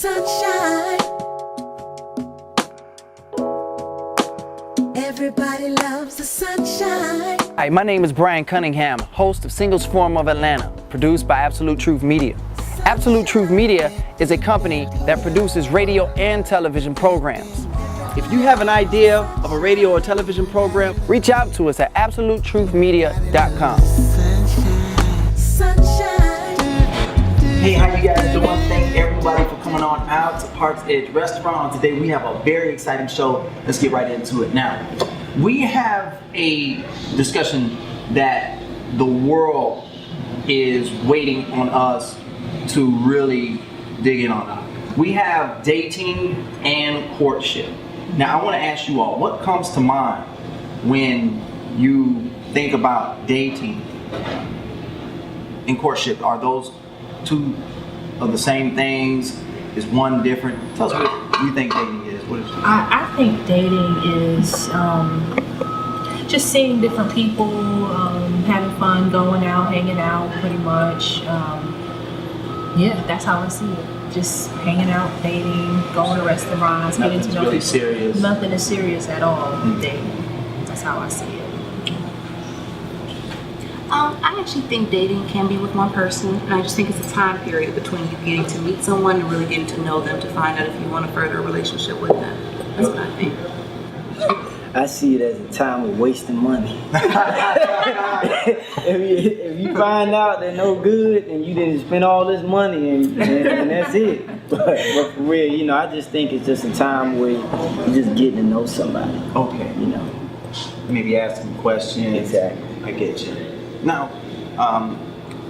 Sunshine. Everybody loves the sunshine. Hi, my name is Brian Cunningham, host of Singles Forum of Atlanta, produced by Absolute Truth Media. Absolute Truth Media is a company that produces radio and television programs. If you have an idea of a radio or television program, reach out to us at absolutetruthmedia.com. Sunshine. Hey, how you guys doing? Thank everybody for coming on out to Park's Edge Restaurant. Today we have a very exciting show. Let's get right into it. Now, we have a discussion that the world is waiting on us to really dig in on. We have dating and courtship. Now, I want to ask you all, what comes to mind when you think about dating and courtship? Are those two of the same things? Is one different? Tell us what you think dating is. What is it? I think dating is just seeing different people, having fun, going out, hanging out, pretty much. Yeah, that's how I see it. Just hanging out, dating, going to restaurants, getting to know really people. serious. Nothing is serious at all with dating. That's how I see it. I actually think dating can be with one person, and I just think it's a time period between you getting to meet someone and really getting to know them to find out if you want to further a relationship with them. That's what I think. I see it as a time of wasting money. if you find out they're no good and you didn't spend all this money and that's it. But for real, I just think it's just a time where you're just getting to know somebody. Okay. Maybe asking questions. Exactly. I get you. Now,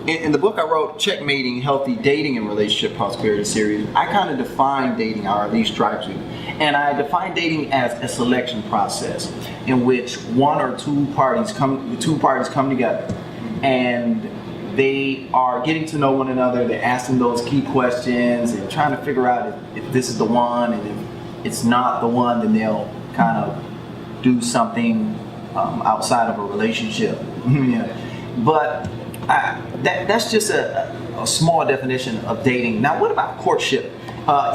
in the book I wrote, Checkmating Healthy Dating and Relationship Prosperity series, I kind of define dating, or at least try to. And I define dating as a selection process in which one or two parties come together and they are getting to know one another. They're asking those key questions and trying to figure out if this is the one, and if it's not the one, then they'll kind of do something outside of a relationship. Yeah. But that's just a small definition of dating. Now, what about courtship?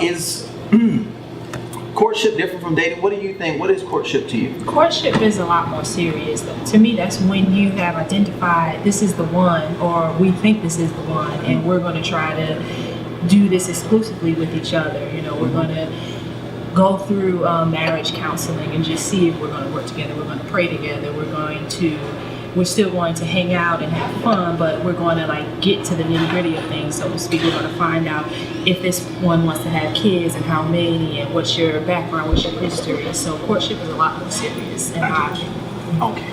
Is courtship different from dating? What do you think? What is courtship to you? Courtship is a lot more serious, though. To me, that's when you have identified this is the one, or we think this is the one, and we're going to try to do this exclusively with each other. We're going to go through marriage counseling and just see if we're going to work together. We're going to pray together. We're still going to hang out and have fun, but we're going to get to the nitty gritty of things, so to speak. We're going to find out if this one wants to have kids and how many, and what's your background, what's your history. So courtship is a lot more serious in my opinion. Okay.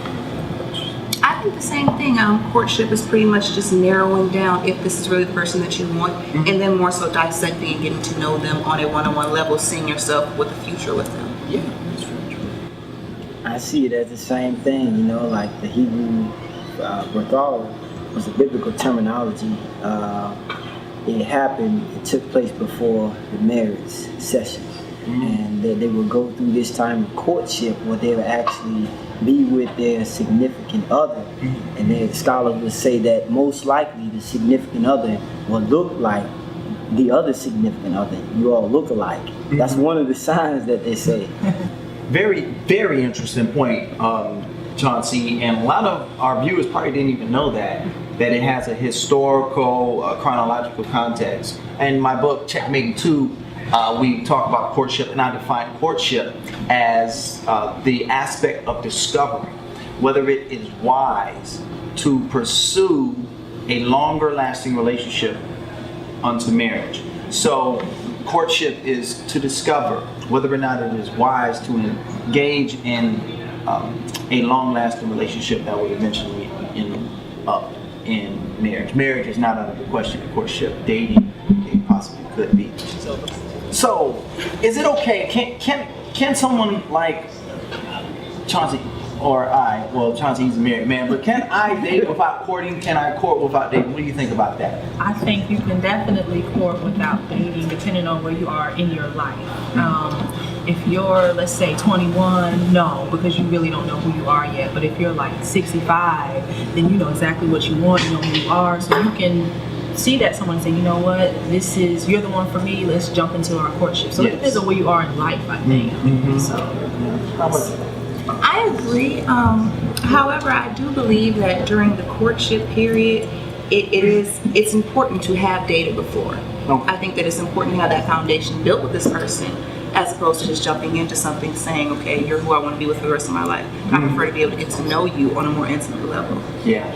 I think the same thing. Courtship is pretty much just narrowing down if this is really the person that you want, and then more so dissecting and getting to know them on a one-on-one level, seeing yourself with the future with them. Yeah, that's very true. I see it as the same thing, like the Hebrew betrothal was a biblical terminology. It took place before the marriage session. And they would go through this time of courtship where they would actually be with their significant other. And the scholars would say that most likely the significant other will look like the other significant other. You all look alike. That's one of the signs that they say. Very, very interesting point, Chauncey, and a lot of our viewers probably didn't even know that it has a historical, chronological context. In my book, Checkmating 2, we talk about courtship, and I define courtship as the aspect of discovery, whether it is wise to pursue a longer lasting relationship unto marriage. So courtship is to discover whether or not it is wise to engage in a long-lasting relationship that would eventually end up in marriage. Marriage is not out of the question. Courtship, dating, it possibly could be. So, is it okay? Can someone like Chauncey or I? Well, Chauncey's a married man, but can I date without courting? Can I court without dating? What do you think about that? I think you can definitely court without dating, depending on where you are in your life. If you're, let's say, 21, no, because you really don't know who you are yet. But if you're like 65, then you know exactly what you want, you know who you are, so you can see that someone and say, you know what, you're the one for me, let's jump into our courtship. So it depends on where you are in life, I think. So How about you? I agree. However, I do believe that during the courtship period, it's important to have dated before. I think that it's important to have that foundation built with this person, as opposed to just jumping into something saying, okay, you're who I want to be with for the rest of my life. I prefer to be able to get to know you on a more intimate level. Yeah.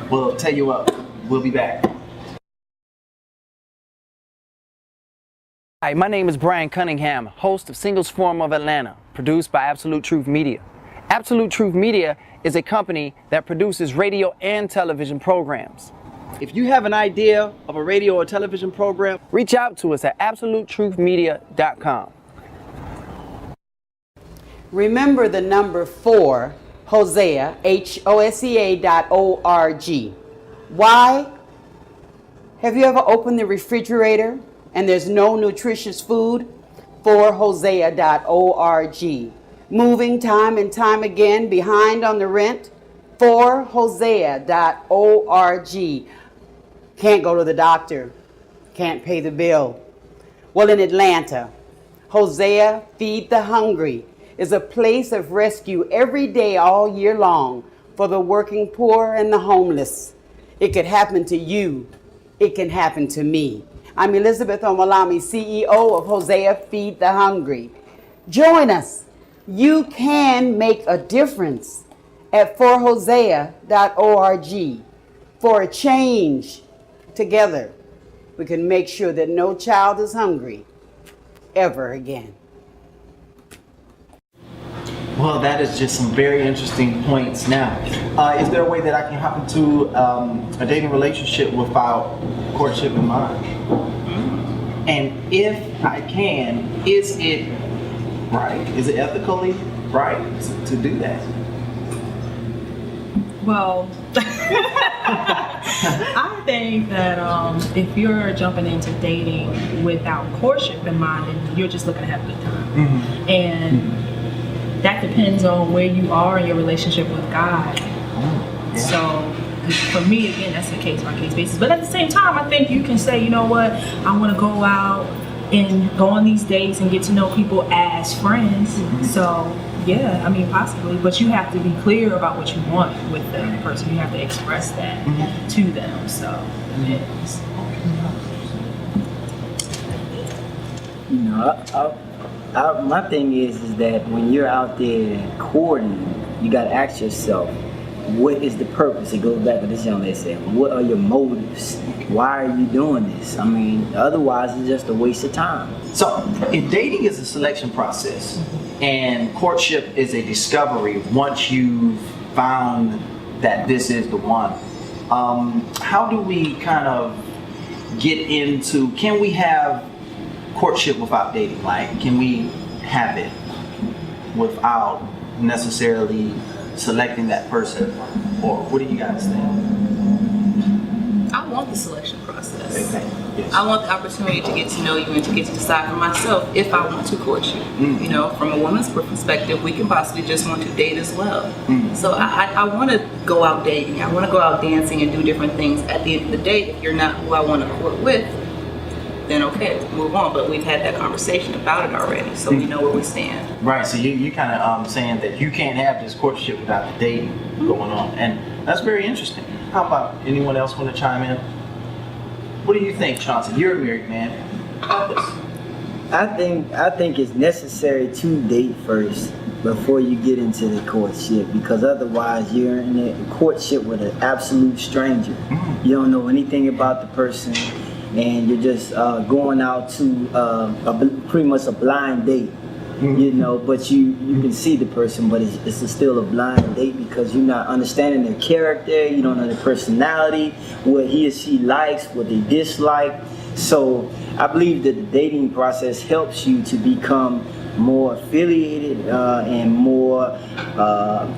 Well, tell you what, we'll be back. Hi, my name is Brian Cunningham, host of Singles Forum of Atlanta, produced by Absolute Truth Media. Absolute Truth Media is a company that produces radio and television programs. If you have an idea of a radio or television program, reach out to us at absolutetruthmedia.com. Remember the number 4, Hosea, HOSEA.org. Why? Have you ever opened the refrigerator and there's no nutritious food? For Hosea.org. Moving time and time again, behind on the rent? For Hosea.org. Can't go to the doctor, can't pay the bill. Well, in Atlanta, Hosea Feed the Hungry is a place of rescue every day all year long for the working poor and the homeless. It could happen to you. It can happen to me. I'm Elizabeth Omolami, CEO of Hosea Feed the Hungry. Join us. You can make a difference at forhosea.org. For a change, together, we can make sure that no child is hungry ever again. Well, that is just some very interesting points. Now, is there a way that I can hop into a dating relationship without courtship in mind? And if I can, is it right? Is it ethically right to do that? well, I think that if you're jumping into dating without courtship in mind, then you're just looking to have a good time. And that depends on where you are in your relationship with God. So for me, again, that's a case-by-case basis. But at the same time, I think you can say, you know what, I want to go out and go on these dates and get to know people as friends. So yeah, I mean, possibly, but you have to be clear about what you want with the person. You have to express that to them. So yes. You know, my thing is that when you're out there courting, you got to ask yourself, what is the purpose? It goes back to this young lady said, what are your motives? Why are you doing this? I mean, otherwise it's just a waste of time. So, if dating is a selection process and courtship is a discovery once you've found that this is the one, how do we kind of get into, can we have courtship without dating? Like, can we have it without necessarily selecting that person? Or what do you guys think? I want the selection process. Okay. Yes. I want the opportunity to get to know you and to get to decide for myself if I want to court you. You know, from a woman's perspective, we can possibly just want to date as well. So I want to go out dating. I want to go out dancing and do different things. At the end of the day, if you're not who I want to court with, then okay, move on. But we've had that conversation about it already, so we know where we stand. Right, so you kind of saying that you can't have this courtship without the dating going on. And that's very interesting. How about anyone else want to chime in? What do you think, Chauncey? You're a married man. Help us. I think it's necessary to date first before you get into the courtship, because otherwise you're in a courtship with an absolute stranger. You don't know anything about the person, and you're just going out to pretty much a blind date. You know, but you can see the person, but it's still a blind date because you're not understanding their character. You don't know their personality, what he or she likes, what they dislike. So I believe that the dating process helps you to become more affiliated and more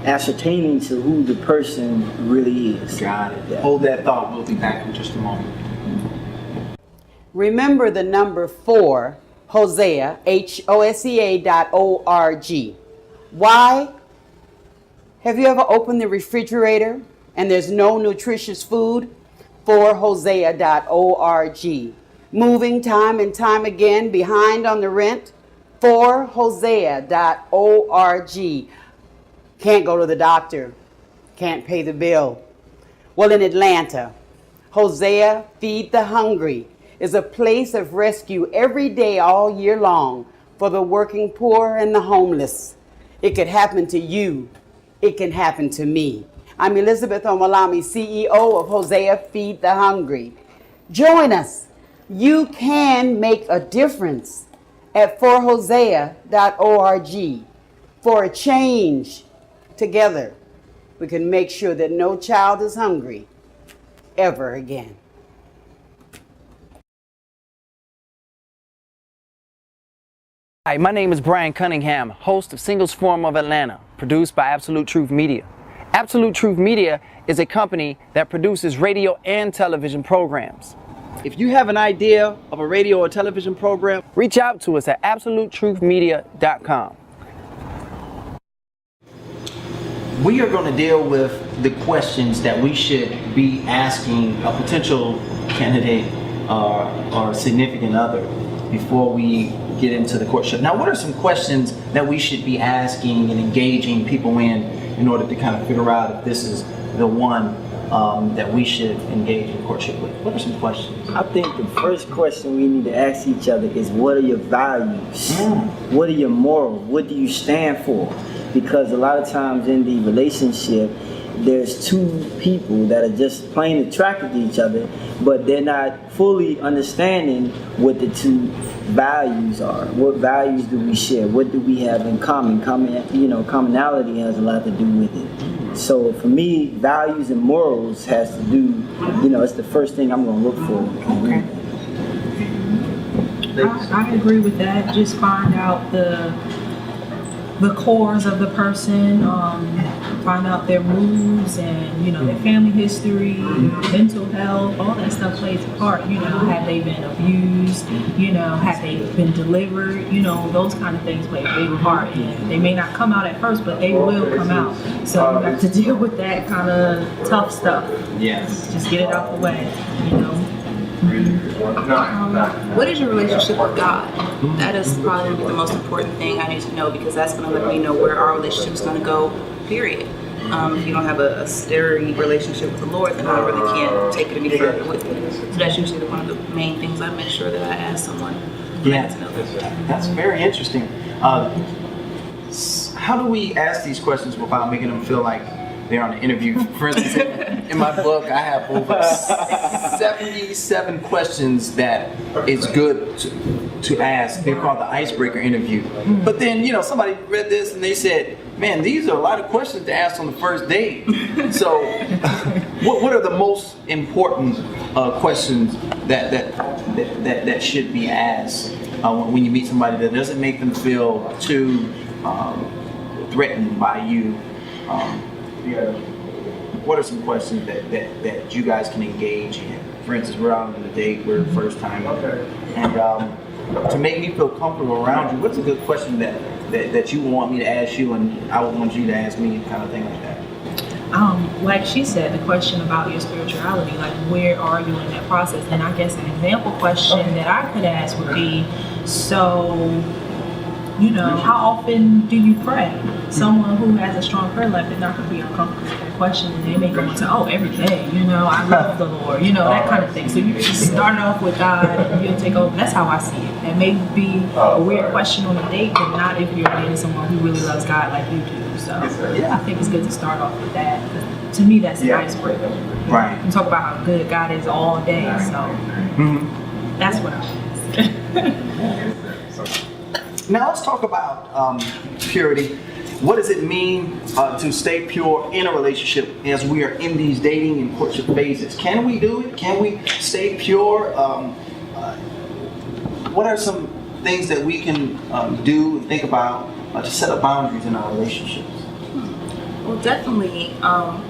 ascertaining to who the person really is. Got it. Yeah. Hold that thought. We'll be back in just a moment. Remember the number 4, Hosea, HOSEA.org. Why? Have you ever opened the refrigerator and there's no nutritious food? forhosea.org. Moving time and time again, behind on the rent, forhosea.org. Can't go to the doctor, can't pay the bill. Well, in Atlanta, Hosea Feed the Hungry is a place of rescue every day all year long for the working poor and the homeless. It could happen to you. It can happen to me. I'm Elizabeth Omolami, CEO of Hosea Feed the Hungry. Join us. You can make a difference at forhosea.org. For a change, together, we can make sure that no child is hungry ever again. Hi, my name is Brian Cunningham, host of Singles Forum of Atlanta, produced by Absolute Truth Media. Absolute Truth Media is a company that produces radio and television programs. If you have an idea of a radio or television program, reach out to us at absolutetruthmedia.com. We are going to deal with the questions that we should be asking a potential candidate or significant other before we get into the courtship. Now, what are some questions that we should be asking and engaging people in order to kind of figure out if this is the one that we should engage in courtship with? What are some questions? I think the first question we need to ask each other is, what are your values? What are your morals? What do you stand for? Because a lot of times in the relationship, there's two people that are just plain attracted to each other, but they're not fully understanding what the two values are. What values do we share? What do we have in common? Commonality has a lot to do with it. So for me, values and morals has to do, it's the first thing I'm going to look for. Okay. I agree with that. Just find out the cores of the person, find out their moods and, their family history, mental health, all that stuff plays a part. Have they been abused? Have they been delivered? Those kind of things play a big part. And they may not come out at first, but they will come out. So you have to deal with that kind of tough stuff. Yes. Just get it out the way, What is your relationship with God? That is probably the most important thing I need to know, because that's going to let me know where our relationship is going to go, period. If you don't have a sturdy relationship with the Lord, then I really can't take it any further with it. So that's usually one of the main things I make sure that I ask someone. Yeah, that's very interesting. How do we ask these questions without making them feel like they're on an interview? For instance, in my book, I have over 77 questions that it's good to ask. They're called the icebreaker interview. But then, somebody read this and they said, man, these are a lot of questions to ask on the first date. So what are the most important questions that should be asked when you meet somebody that doesn't make them feel too threatened by you? What are some questions that you guys can engage in? For instance, we're out on a date, we're the first time, and to make me feel comfortable around you, what's a good question that you want me to ask you and I would want you to ask me, kind of thing like that? Like she said, the question about your spirituality, like where are you in that process? And I guess an example question that I could ask would be, how often do you pray? Someone who has a strong prayer life is not going to be uncomfortable with that question, and they may go into, every day, I love the Lord, that kind of thing. So you just start off with God and you'll take over. That's how I see it. It may be a weird question on a date, but not if you're dating someone who really loves God like you do. So I think it's good to start off with that. To me, that's an icebreaker. Right. You can talk about how good God is all day, so that's what I think. Now let's talk about purity. What does it mean to stay pure in a relationship as we are in these dating and courtship phases? Can we do it? Can we stay pure? What are some things that we can do and think about to set up boundaries in our relationships? Well, definitely,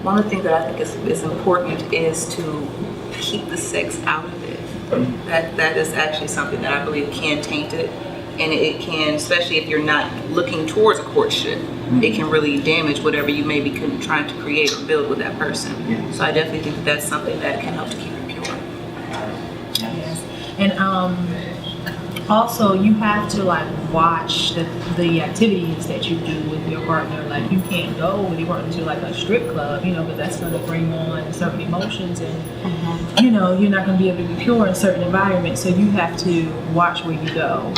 one of the things that I think is important is to keep the sex out of it. That is actually something that I believe can taint it. And it can, especially if you're not looking towards a courtship, it can really damage whatever you may be trying to create or build with that person. So I definitely think that's something that can help to keep you pure. Yes. And also you have to like watch the activities that you do with your partner. Like you can't go with your partner to like a strip club, you know, because that's going to bring on certain emotions, and you know you're not going to be able to be pure in certain environments. So you have to watch where you go.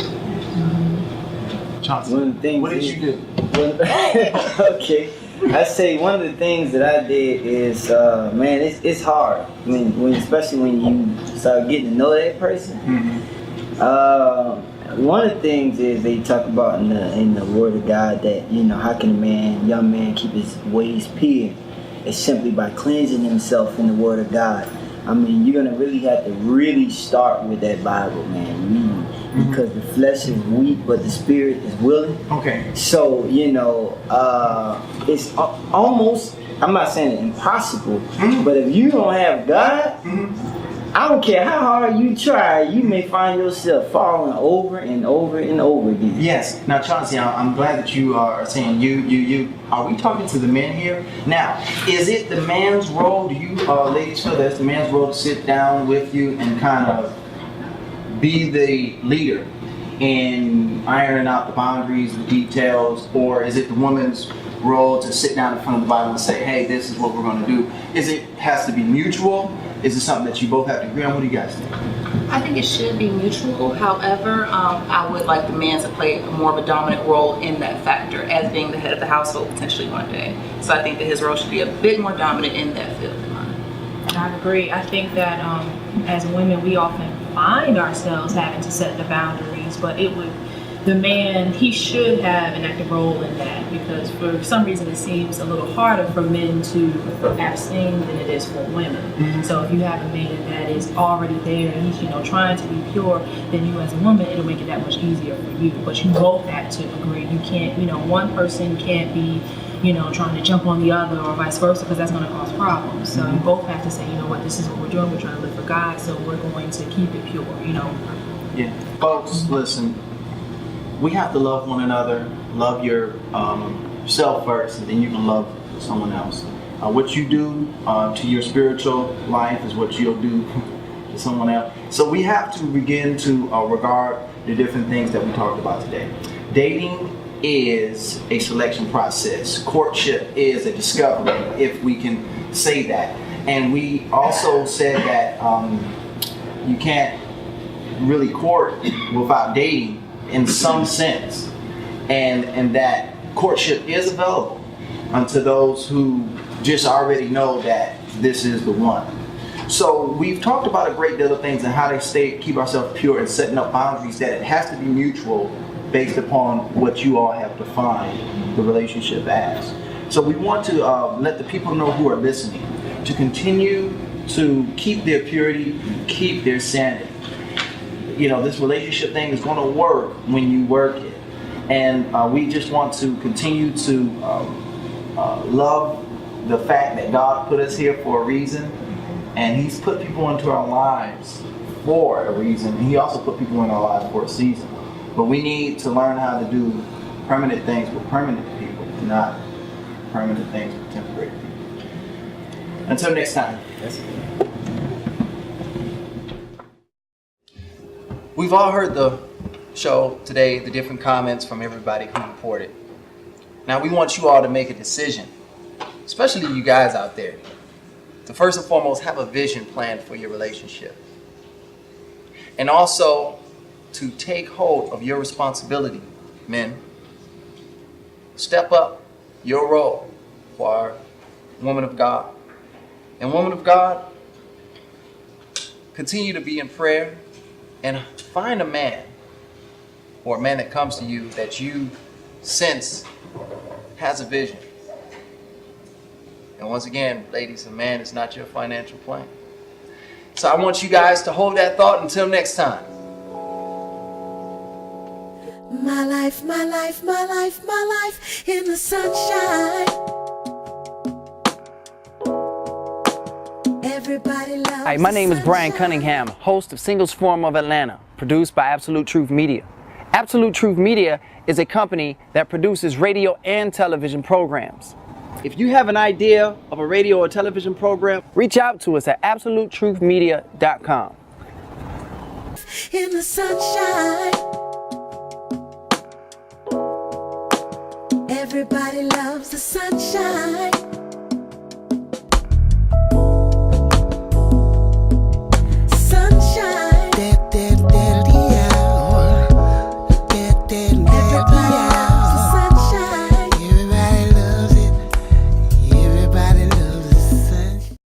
Chauncey, One of the things what did is- you do? Okay, I say one of the things that I did is, man, it's hard when especially when you start getting to know that person. One of the things is they talk about in the Word of God that, you know, how can a young man keep his ways pure? It's simply by cleansing himself in the Word of God. I mean, you're gonna really have to really start with that Bible, man, reading, because the flesh is weak, but the spirit is willing. Okay. So, you know, it's almost, I'm not saying it's impossible, but if you don't have God, I don't care how hard you try, you may find yourself falling over and over and over again. Yes. Now, Chauncey, I'm glad that you are saying you. Are we talking to the men here? Now, is it the man's role? Do you ladies feel that it's the man's role to sit down with you and kind of be the leader in ironing out the boundaries, the details, or is it the woman's role to sit down in front of the Bible and say, hey, this is what we're going to do? Has to be mutual? Is it something that you both have to agree on? What do you guys think? I think it should be mutual. However, I would like the man to play more of a dominant role in that factor as being the head of the household potentially one day. So I think that his role should be a bit more dominant in that field than mine. I agree. I think that as women, we often find ourselves having to set the boundaries, but the man, he should have an active role in that, because for some reason it seems a little harder for men to abstain than it is for women. So if you have a man that is already there and he's, you know, trying to be pure, then you as a woman, it'll make it that much easier for you. But you both have to agree. You can't, you know, one person can't be, you know, trying to jump on the other or vice versa, because that's going to cause problems. So you both have to say, you know what, this is what we're doing. We're trying to live for God, so we're going to keep it pure, you know. Yeah. Folks, listen. We have to love one another, love yourself first, and then you can love someone else. What you do to your spiritual life is what you'll do to someone else. So we have to begin to regard the different things that we talked about today. Dating is a selection process. Courtship is a discovery, if we can say that. And we also said that you can't really court without dating, in some sense, and that courtship is available unto those who just already know that this is the one. So we've talked about a great deal of things and how to keep ourselves pure and setting up boundaries, that it has to be mutual based upon what you all have defined the relationship as. So we want to let the people know who are listening to continue to keep their purity, keep their sanity. You know, this relationship thing is going to work when you work it. And we just want to continue to love the fact that God put us here for a reason. And He's put people into our lives for a reason. And He also put people in our lives for a season. But we need to learn how to do permanent things with permanent people, not permanent things with temporary people. Until next time. We've all heard the show today, the different comments from everybody who reported. Now we want you all to make a decision, especially you guys out there, to first and foremost have a vision plan for your relationship. And also to take hold of your responsibility, men. Step up your role for our woman of God. And woman of God, continue to be in prayer and find a man or a man that comes to you that you sense has a vision. And once again, ladies, a man is not your financial plan. So I want you guys to hold that thought until next time. My life, my life, my life, my life in the sunshine. Everybody loves Hi, my name is Brian sunshine. Cunningham, host of Singles Forum of Atlanta, produced by Absolute Truth Media. Absolute Truth Media is a company that produces radio and television programs. If you have an idea of a radio or television program, reach out to us at absolutetruthmedia.com. in the sunshine. Everybody loves the sunshine.